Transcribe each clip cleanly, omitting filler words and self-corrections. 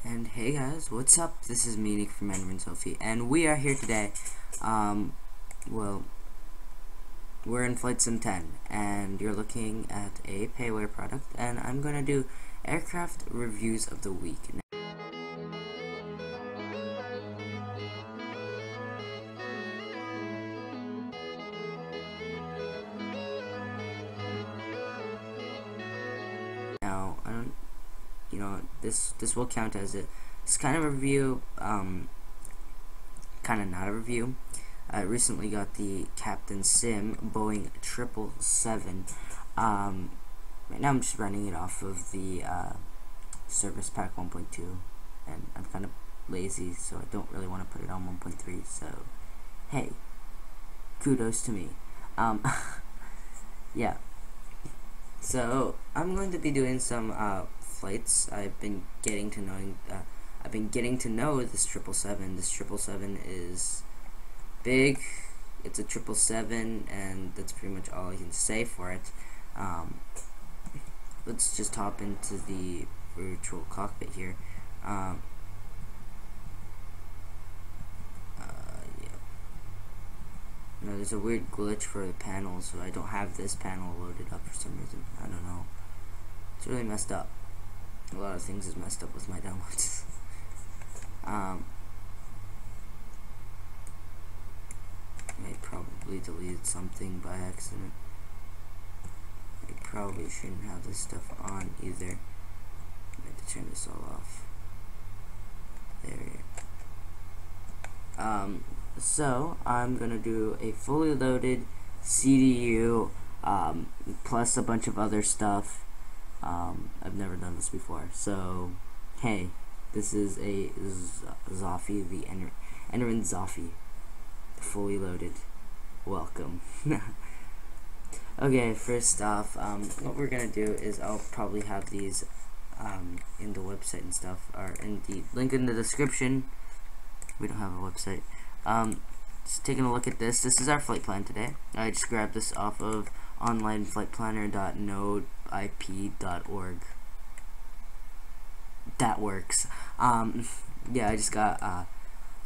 And hey guys, what's up? This is me, Nick from Enderman Sophie, and we are here today. Well, we're in Flight Sim 10, and you're looking at a payware product, and I'm gonna do aircraft reviews of the week. Now, I don't, this will count as it's kind of a review, kind of not a review. I recently got the Captain Sim Boeing 777. Right now I'm just running it off of the Service Pack 1.2, and I'm kind of lazy, so I don't really want to put it on 1.3. So, hey, kudos to me. Yeah. So I'm going to be doing some flights. I've been getting to know this 777. This 777 is big. It's a 777, and that's pretty much all I can say for it. Let's just hop into the virtual cockpit here. Yeah. No, there's a weird glitch for the panels, so I don't have this panel loaded up for some reason. I don't know. It's really messed up. A lot of things is messed up with my downloads. I probably deleted something by accident. I probably shouldn't have this stuff on either. I have to turn this all off. There. So I'm gonna do a fully loaded CDU plus a bunch of other stuff. I've never done this before, so hey, this is a Zoffy, the Enderman Zoffy, fully loaded. Welcome. Okay, first off, what we're gonna do is I'll probably have these in the website and stuff, or in the link in the description. We don't have a website. Just taking a look at this. This is our flight plan today. I just grabbed this off of onlineflightplanner.nodeip.org. That works. Yeah, I just got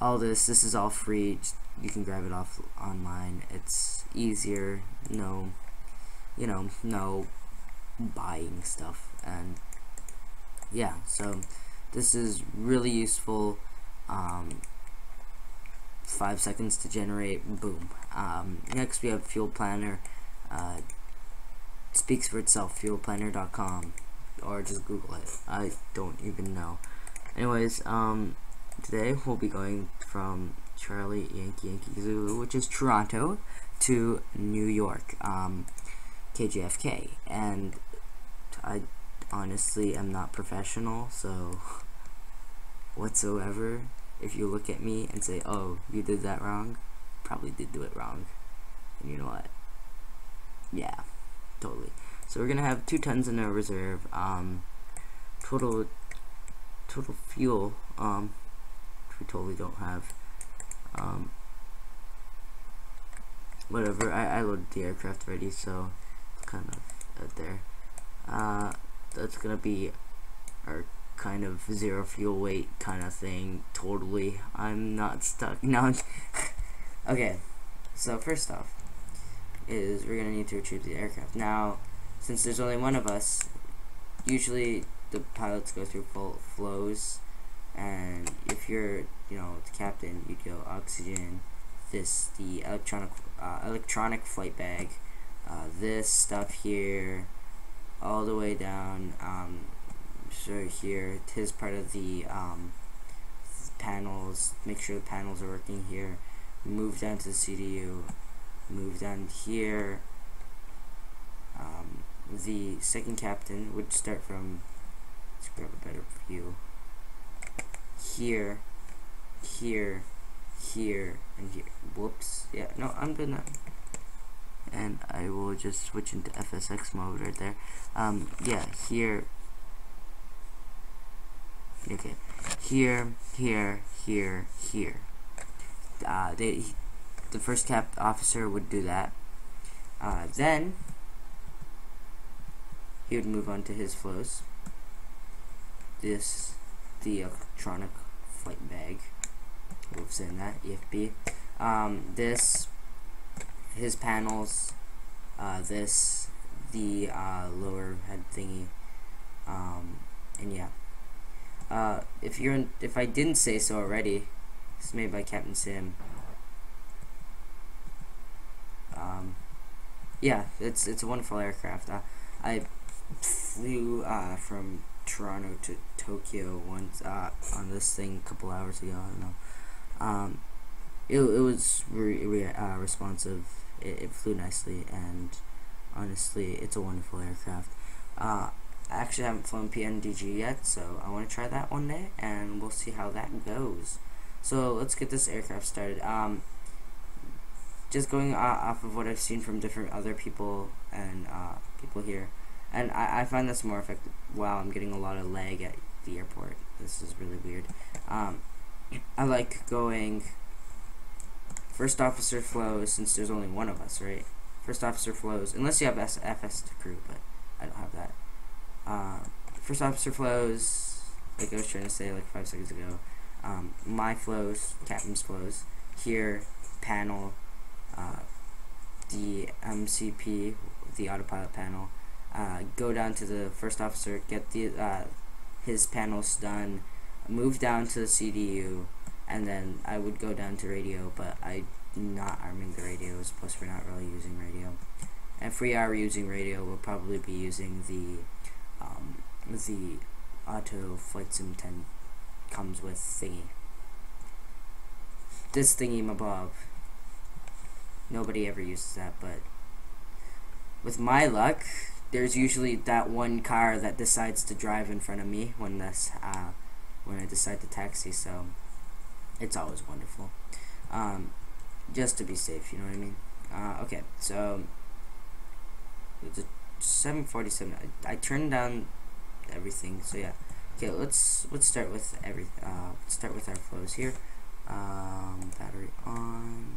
all this. This is all free. You can grab it off online. It's easier. No buying stuff. And yeah, so this is really useful. 5 seconds to generate, boom. Next we have Fuel Planner. Speaks for itself, fuelplanner.com, or just Google it. I don't even know. Anyways, today we'll be going from Charlie Yankee Zulu, which is Toronto, to New York, KJFK, and I honestly am not professional, so whatsoever. If you look at me and say, oh, you did that wrong, probably did do it wrong. And you know what? Yeah, totally. So we're gonna have 2 tons in our reserve. Total fuel, which we totally don't have. Whatever. I loaded the aircraft already, so it's kind of out there. That's gonna be our kind of zero fuel weight kind of thing. Totally. I'm not stuck. No. Okay, so first off is we're gonna need to retrieve the aircraft. Now, since there's only one of us, usually the pilots go through full flows, and if you're the captain, you'd go oxygen, this, the electronic flight bag, this stuff here, all the way down. So here, it is part of the panels. Make sure the panels are working here. Move down to the CDU. Move down here. The second captain would start from. Let's grab a better view. Here, here, here, and here. Whoops. Yeah. No, I'm gonna. And I will just switch into FSX mode right there. Yeah. Here. Okay, here. The first cap officer would do that. Then he would move on to his flows. The the electronic flight bag. We'll say that EFB. His panels. This, the lower head thingy. And yeah. If I didn't say so already, it's made by Captain Sim. Yeah, it's a wonderful aircraft. I flew from Toronto to Tokyo once on this thing a couple hours ago. I don't know. It was responsive. It flew nicely, and honestly, it's a wonderful aircraft. I actually haven't flown PNDG yet, so I want to try that one day, and we'll see how that goes. So let's get this aircraft started. Just going off of what I've seen from different other people and people here, and I find this more effective. Wow, I'm getting a lot of lag at the airport. This is really weird. I like going first officer flows, since there's only one of us, right? First officer flows, unless you have FS to crew, but I don't have that. First officer flows, like I was trying to say like 5 seconds ago. My flows, captain's flows. Here, panel, the MCP, the autopilot panel. Go down to the first officer, get the his panels done, move down to the CDU, and then I would go down to radio, but I'm not arming the radios, plus we're not really using radio. And if we are using radio, we'll probably be using the Auto Flight Sim 10 comes with thingy. This thingy mabob. Nobody ever uses that, but with my luck, there's usually that one car that decides to drive in front of me when I decide to taxi, so it's always wonderful. Just to be safe, you know what I mean? Okay, so it's a 747. I turned down everything, so yeah. Okay, let's start with let's start with our flows here. Battery on.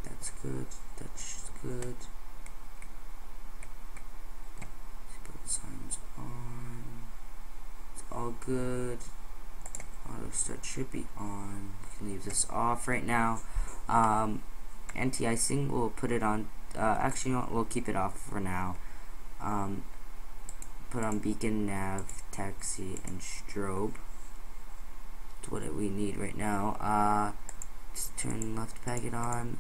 That's good. That's good. Put signs on. It's all good. Auto start should be on. We can leave this off right now. Anti-icing, we'll put it on. Actually, you know what, we'll keep it off for now. Put on beacon, nav, taxi, and strobe. That's what we need right now. Just turn left packet on.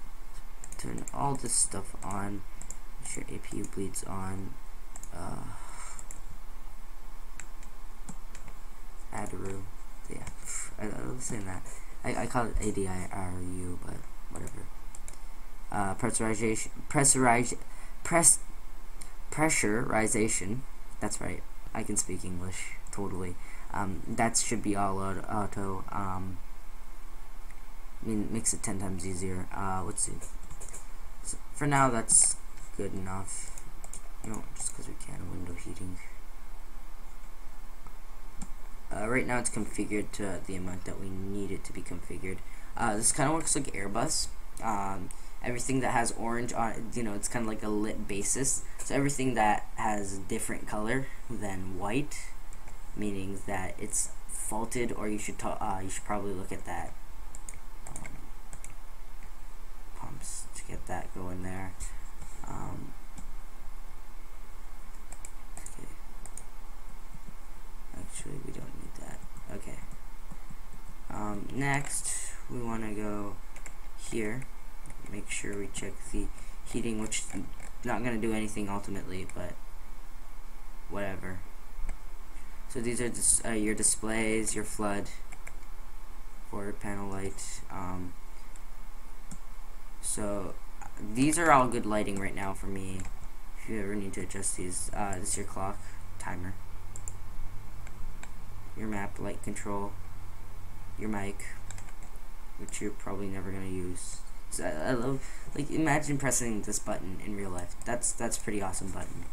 Turn all this stuff on. Make sure APU bleeds on. ADRU. Yeah, I was saying that. I call it ADIRU, but whatever. Pressurization. That's right. I can speak English totally. That should be all auto. I mean, it makes it 10 times easier. Let's see. So for now, that's good enough. You know, just because we can. Window heating. Right now it's configured to the amount that we need it to be configured. This kind of works like Airbus. Everything that has orange on it, you know, it's kind of like a lit basis. So everything that has a different color than white, meaning that it's faulted, or you should probably look at that. Pumps to get that going there. Okay. Actually, we don't need that. Okay. Next, we want to go here. Make sure we check the heating, which is not going to do anything ultimately, but whatever. So these are your displays, your flood, forward panel light. So these are all good lighting right now for me. If you ever need to adjust these, this is your clock, timer, your map, light control, your mic, which you're probably never going to use. So I love, like, imagine pressing this button in real life. That's pretty awesome button.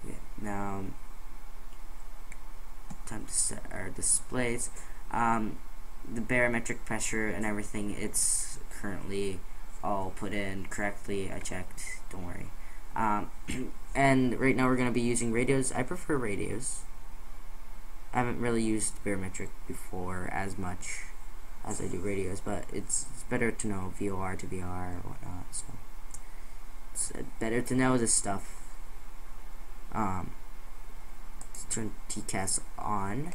Yeah, now time to set our displays. the barometric pressure and everything, it's currently all put in correctly. I checked, don't worry. And right now we're going to be using radios. I prefer radios. I haven't really used barometric before as much as I do radios, but it's better to know VOR to VR or whatnot, so it's better to know this stuff. Let's turn TCAS on.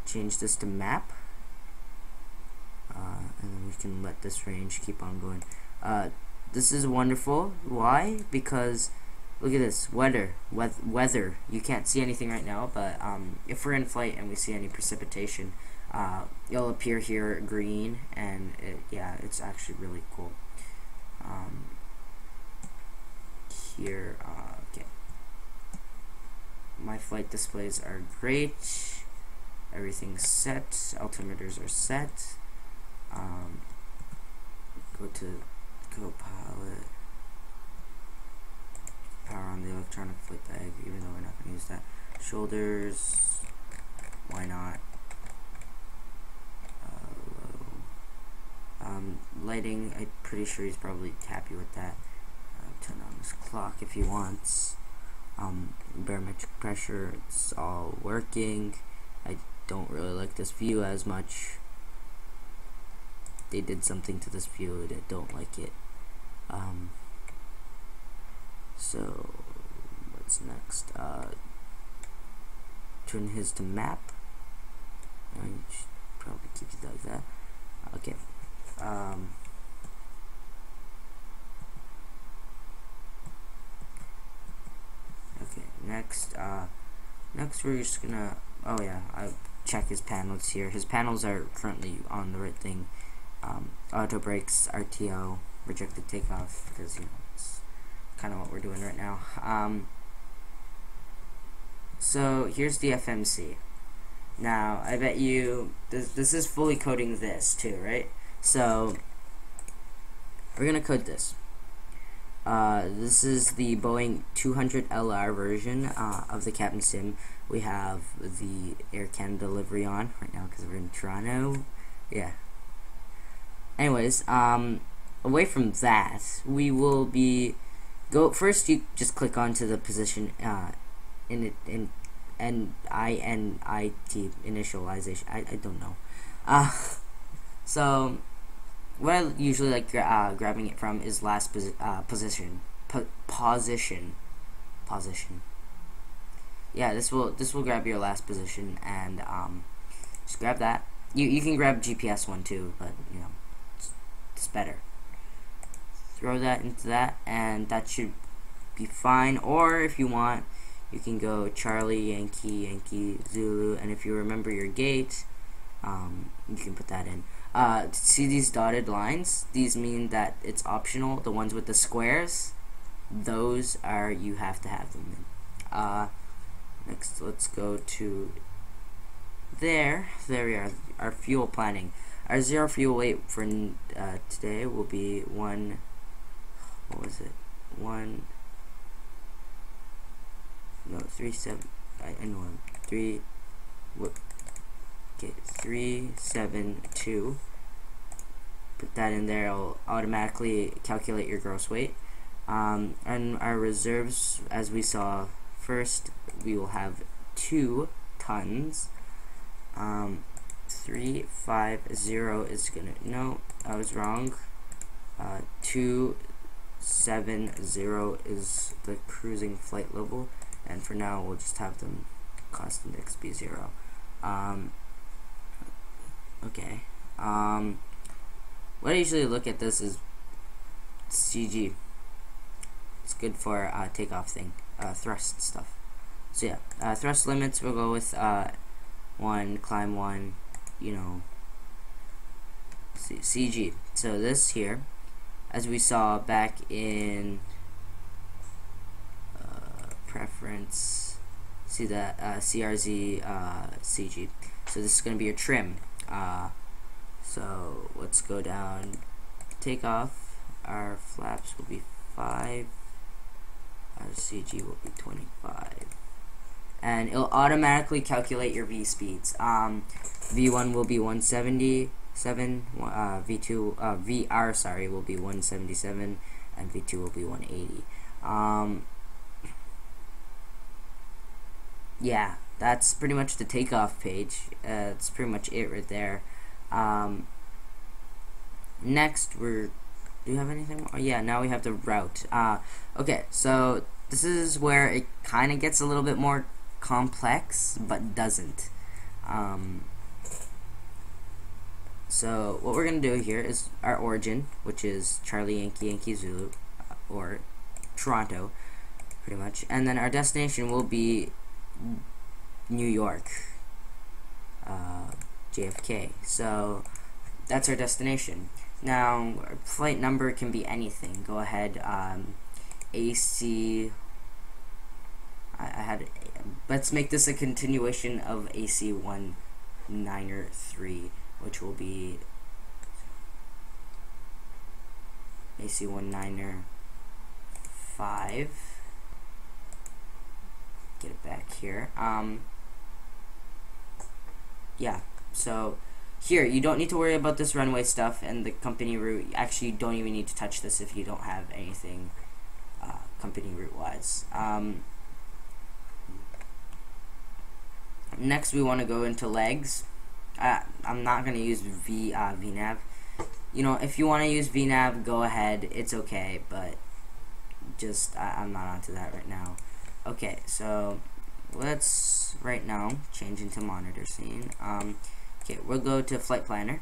Change this to map, and then we can let this range keep on going. This is wonderful. Why? Because look at this weather. You can't see anything right now, but if we're in flight and we see any precipitation, it'll appear here green, and yeah, it's actually really cool. Here, okay. My flight displays are great. Everything's set. Altimeters are set. Go to Copilot. Power on the electronic flight bag, even though we're not going to use that. Shoulders. Why not? Lighting. I'm pretty sure he's probably happy with that. Turn on this clock if he wants. Barometric pressure. It's all working. I don't really like this view as much. They did something to this view that don't like it. So what's next? Turn his to map. I should probably keep it like that. Okay. Okay. Next we're just gonna. Oh yeah, I check his panels here. His panels are currently on the right thing. Auto brakes, RTO, rejected takeoff, because it's kind of what we're doing right now. So here's the FMC. Now I bet you this is fully coding this too, right? So we're gonna code this. This is the Boeing 200LR version of the Captain Sim. We have the Air Canada livery on right now because we're in Toronto. Yeah. Anyways, away from that, we will be first. You just click onto the position in INIT initialization. I don't know. So what I usually like grabbing it from is last position. Yeah, this will grab your last position, and just grab that. You can grab GPS one too, but you know it's better. Throw that into that, and that should be fine. Or if you want, you can go Charlie, Yankee, Zulu, and if you remember your gate, you can put that in. See these dotted lines? These mean that it's optional. The ones with the squares, those are you have to have them in. Next, let's go to there. There we are. Our fuel planning. Our zero fuel weight for today will be one. What was it? 372. Put that in there. It'll automatically calculate your gross weight. And our reserves, as we saw first, we will have 2 tons. 350 is gonna, no, I was wrong. 270 is the cruising flight level, and for now we'll just have them cost index be 0. Okay. What I usually look at this is CG. It's good for takeoff thing, thrust stuff. So yeah, thrust limits we'll go with 1, climb 1, you know, CG. So this here, as we saw back in preference, see that CRZ CG. So this is going to be your trim. So let's go down, takeoff. Our flaps will be 5. Our CG will be 25. and it'll automatically calculate your V speeds. V1 will be 177, V2, VR, sorry, will be 177, and V2 will be 180. Yeah, that's pretty much the takeoff page. It's pretty much it right there. Next, do you have anything more? Oh, yeah, now we have the route. Okay, so this is where it kind of gets a little bit more complex, but doesn't. So what we're going to do here is our origin, which is Charlie Yankee Yankee Zulu, or Toronto, pretty much. And then our destination will be New York, JFK. So that's our destination. Now, our flight number can be anything. Go ahead, AC. Let's make this a continuation of AC 193, which will be AC 195. Get it back here. Yeah, so here you don't need to worry about this runway stuff and the company route. Actually, you don't even need to touch this if you don't have anything company route wise. Next, we want to go into legs. I'm not going to use VNav. You know, if you want to use VNav, go ahead. It's okay, but just I'm not onto that right now. Okay, so let's right now change into monitor scene. Okay, we'll go to flight planner,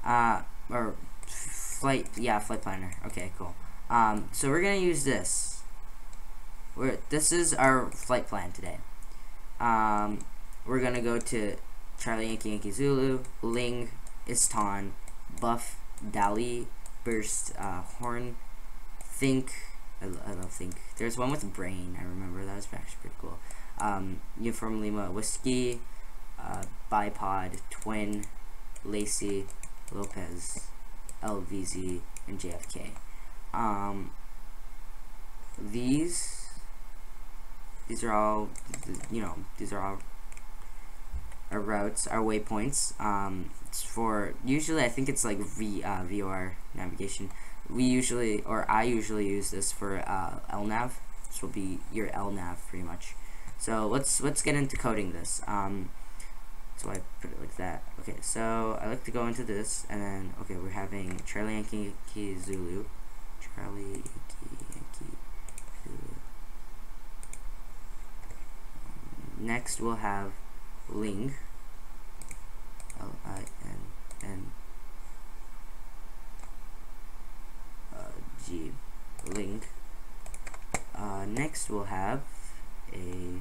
or flight planner. Okay, cool. So we're gonna use this. This is our flight plan today. We're gonna go to Charlie Yankee Yankee Zulu, Ling, Istan, Buff, Dali, Burst, Horn, Think. I love Think. There's one with Brain. I remember that was actually pretty cool. Uniform Lima, Whiskey, Bipod, Twin, Lacey, Lopez, LVZ, and JFK. These are all, these are all our routes, our waypoints. It's for, usually I think it's like VOR navigation. I usually use this for LNAV. This will be your LNAV pretty much. So let's get into coding this. So I put it like that. Okay, so I like to go into this, and then we're having Charlie Yankee Yankee Zulu, Charlie Yankee Zulu. Next we'll have Ling, LINN. Ling. Next we'll have a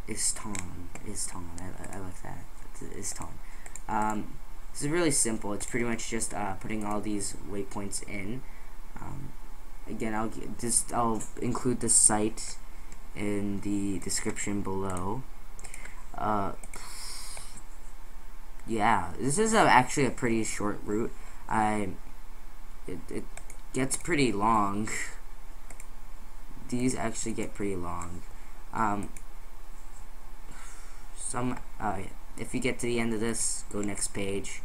Istan. I like that. It's Istan. This is really simple. It's pretty much just putting all these waypoints in. Again, I'll include the site in the description below. Yeah, this is actually a pretty short route. It gets pretty long. These actually get pretty long. If you get to the end of this, go next page,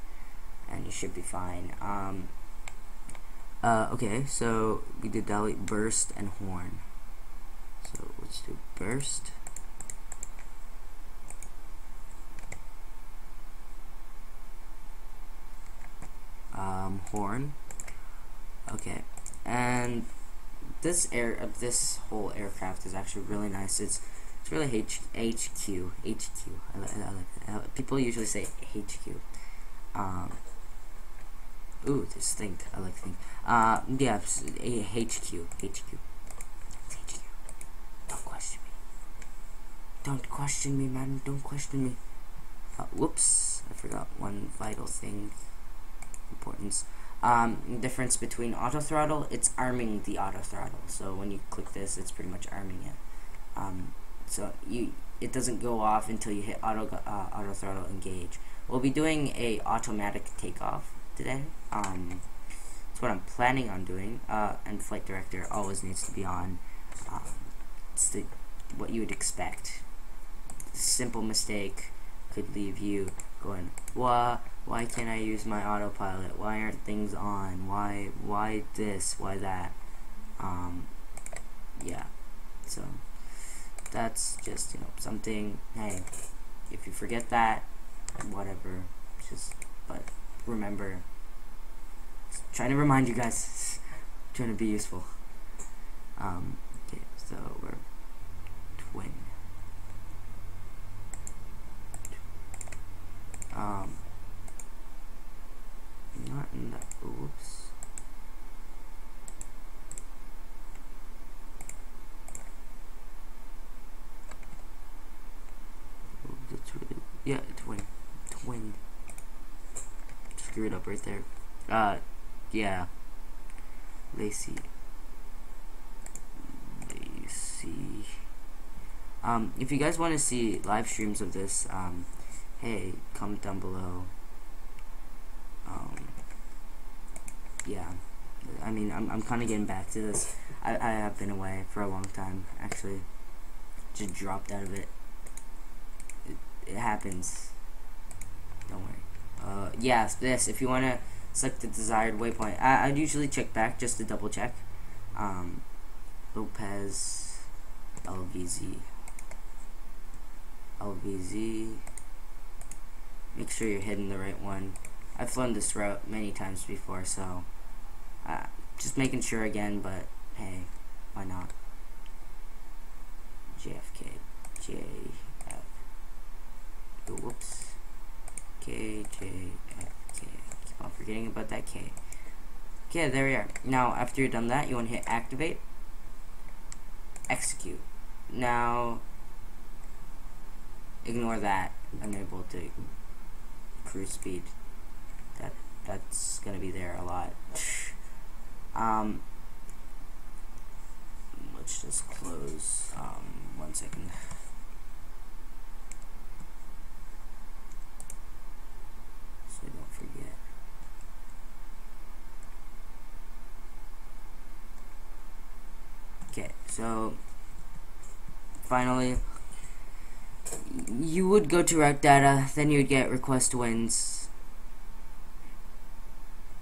and you should be fine. Okay, so we did delete burst and horn. So let's do burst. Horn. Okay, and this whole aircraft is actually really nice. It's really HQ. I like it. People usually say HQ. Ooh, this Think. I like Think. Yeah, HQ. It's HQ. Don't question me. Don't question me, man. Don't question me. Whoops, I forgot one vital thing. Importance. Difference between auto throttle, it's arming the auto throttle. So when you click this, it's pretty much arming it. So it doesn't go off until you hit auto throttle engage. We'll be doing a automatic takeoff today. That's what I'm planning on doing. And flight director always needs to be on. It's the what you would expect. Simple mistake could leave you going, why can't I use my autopilot? Why aren't things on? Why this? Why that? Yeah. So that's just, you know, something. Hey, if you forget that, whatever. But remember. Trying to remind you guys. Trying to be useful. Okay, so we're twin. Not in the oops. Oh, that's really, yeah, twin. Screwed up right there. Yeah. Lacy. If you guys want to see live streams of this, hey, comment down below. Yeah, I mean, I'm kind of getting back to this. I have been away for a long time, actually. Just dropped out of it. It happens. Don't worry. Yes, this, if you want to select the desired waypoint, I'd usually check back just to double check. Lopez, LVZ. Make sure you're hitting the right one. I've flown this route many times before, so just making sure again, but hey, why not? JFK, JF, whoops, KJFK, keep on forgetting about that K. Okay, there we are. Now, after you're done that, you want to hit activate, execute. Now, ignore that, enable to cruise speed. That's gonna be there a lot. Let's just close 1 second. So I don't forget. Okay, so finally you would go to route data, then you would get request wins.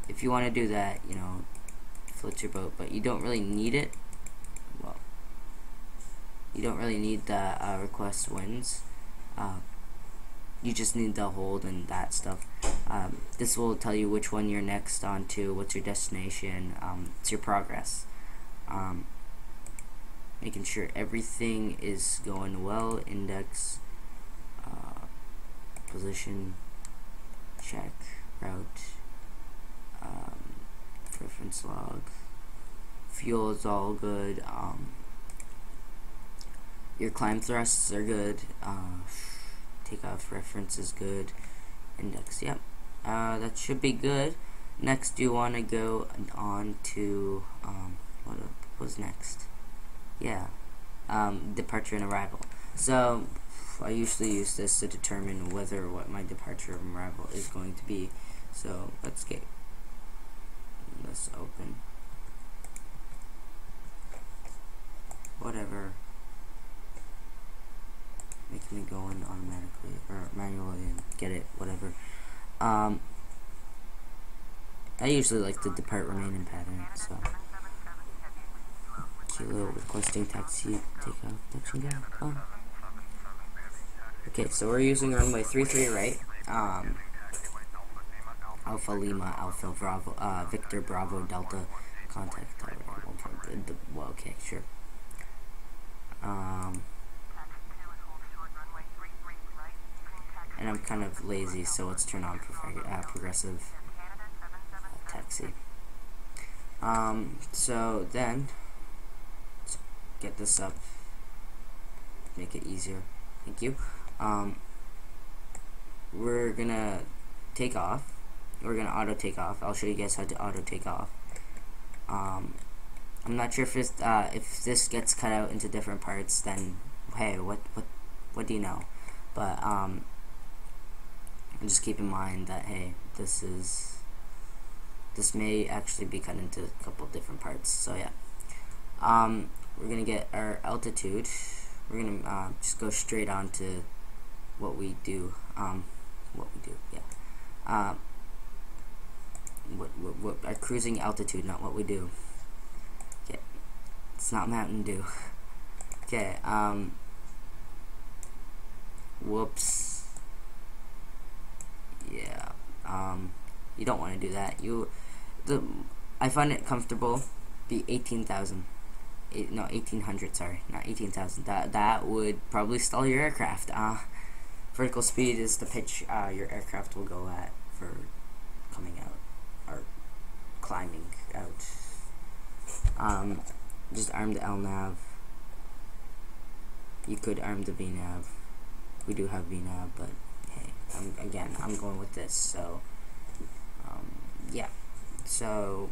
If you want to do that, you know, float your boat, but you don't really need it. Well, you don't really need the request wins. You just need the hold and that stuff. This will tell you which one you're next on to, what's your destination, it's your progress. Making sure everything is going well, index, position, check, route, preference log, fuel is all good, your climb thrusts are good, takeoff reference is good, index, yep, that should be good. Next you want to go on to, what was next? Yeah, departure and arrival. So I usually use this to determine what my departure and arrival is going to be. So let's open whatever, make me go in automatically or manually and get it, whatever. I usually like to depart remain in pattern, so Kilo requesting taxi takeoff taxi down. Oh. Okay, so we're using runway 33 right. Alpha Lima, Alpha Bravo, Victor Bravo Delta, contact tower. Well, okay, sure. And I'm kind of lazy, so let's turn on progressive taxi. So then, let's get this up, make it easier. Thank you. We're gonna take off. We're gonna auto take off. I'll show you guys how to auto take off. I'm not sure if this gets cut out into different parts. Then hey, what do you know? But just keep in mind that hey, this may actually be cut into a couple different parts. So yeah, we're gonna get our altitude. we're gonna just go straight on to what we do. Yeah. What our cruising altitude, not what we do. Okay. It's not Mountain Dew. Okay. Whoops. Yeah. You don't want to do that. I find it comfortable. Be 18,000. No, 1,800. Sorry, not 18,000. That would probably stall your aircraft. Vertical speed is the pitch your aircraft will go at for coming out or climbing out. Just arm the LNAV. You could arm the VNAV. We do have VNAV, but hey, I'm going with this. So, yeah. So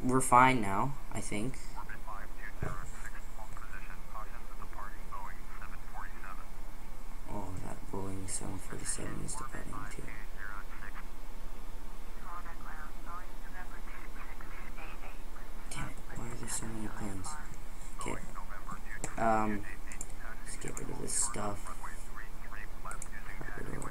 we're fine now, I think. Oh, that Boeing 747 is departing too. Damn it, why are there so many planes? Okay. Let's get rid of this stuff. Cargador.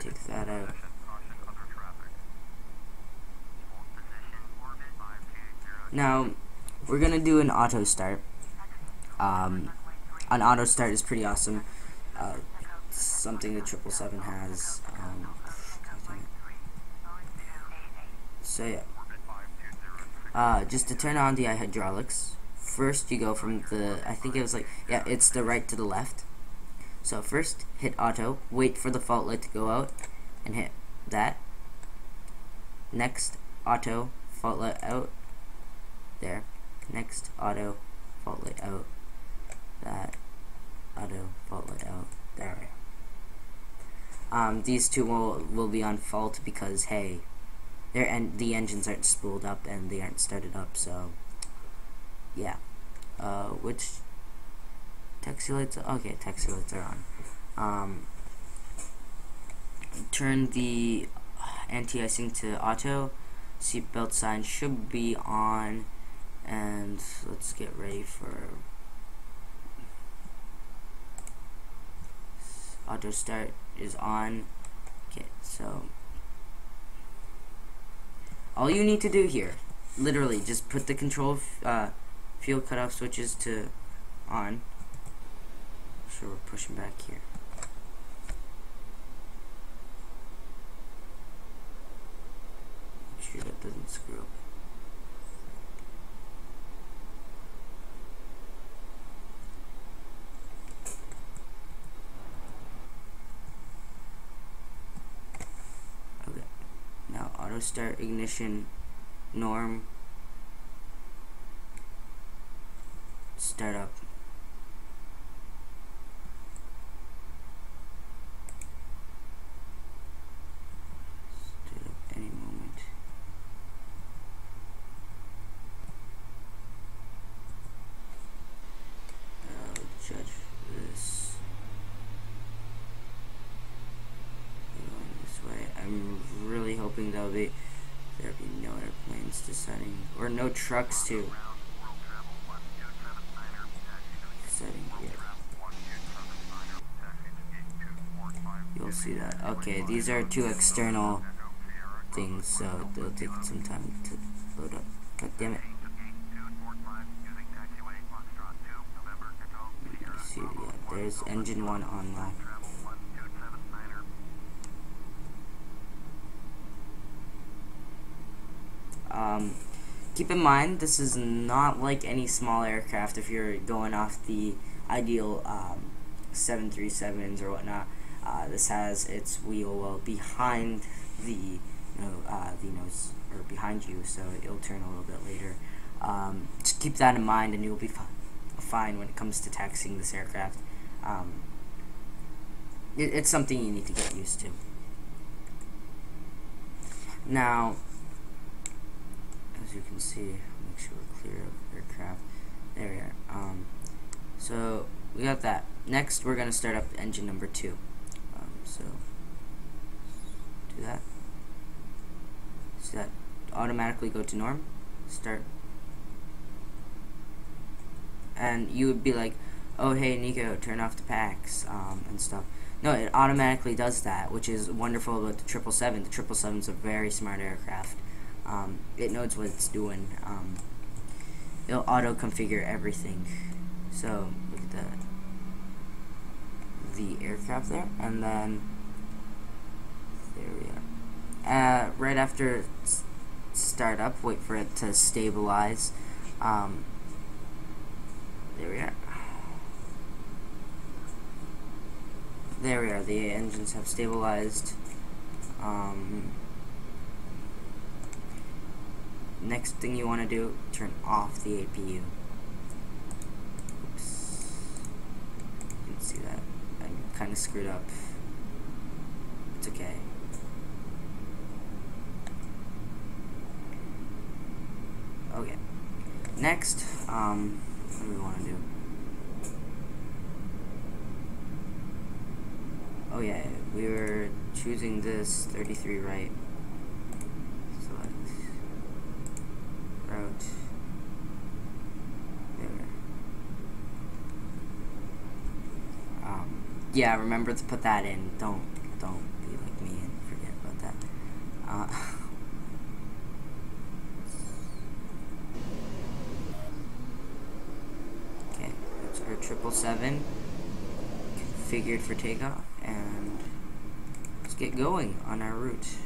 Take that out. Now, we're gonna do an auto start. An auto start is pretty awesome. Something the 777 has. So yeah. Just to turn on the hydraulics, first you go from the, I think it was like, yeah, it's the right to the left. So first, hit auto, wait for the fault light to go out, and hit that. Next, auto, fault light out. There. Next, auto, fault light out. That. Auto, fault light out. There. These two will be on fault because, hey, the engines aren't spooled up and they aren't started up, so yeah. Which taxi lights? Okay, taxi lights are on. Turn the anti-icing to auto. Seatbelt sign should be on, and let's get ready for auto start is on. Okay, so all you need to do here, literally, just put the control fuel cutoff switches to on. So we're pushing back here. Make sure that doesn't screw up. Okay. Now auto start, ignition, norm, start up. Start up any moment. I'll judge this. Going this way. I'm really hoping there'll be no airplanes descending, or no trucks too. Setting here. You'll see that. Okay, these are two external things, so they'll take some time to load up. God damn it. You see, yeah, there's engine 1 online. Keep in mind, this is not like any small aircraft. If you're going off the ideal 737s or whatnot, this has its wheel well behind the nose, or behind you, so it'll turn a little bit later. Just keep that in mind, and you'll be fine when it comes to taxiing this aircraft. It's something you need to get used to. Now, as you can see, make sure we're clear of aircraft. There we are. So we got that. Next, we're gonna start up engine number 2. So that. See that? Automatically go to norm. Start. And you would be like, oh hey Nico, turn off the packs and stuff. No, it automatically does that, which is wonderful about the 777. The 777 is a very smart aircraft. It knows what it's doing. It'll auto configure everything. So look at the aircraft there, and then there we are. Right after startup, wait for it to stabilize. There we are. There we are. The engines have stabilized. Next thing you want to do, turn off the APU. Oops. You can see that. I kind of screwed up. It's okay. Okay. Next, what do we want to do? Oh yeah, we were choosing this 33 right. Select route. There. Yeah, remember to put that in. Don't be like me and forget about that. Okay, that's our 777 configured for takeoff, and let's get going on our route.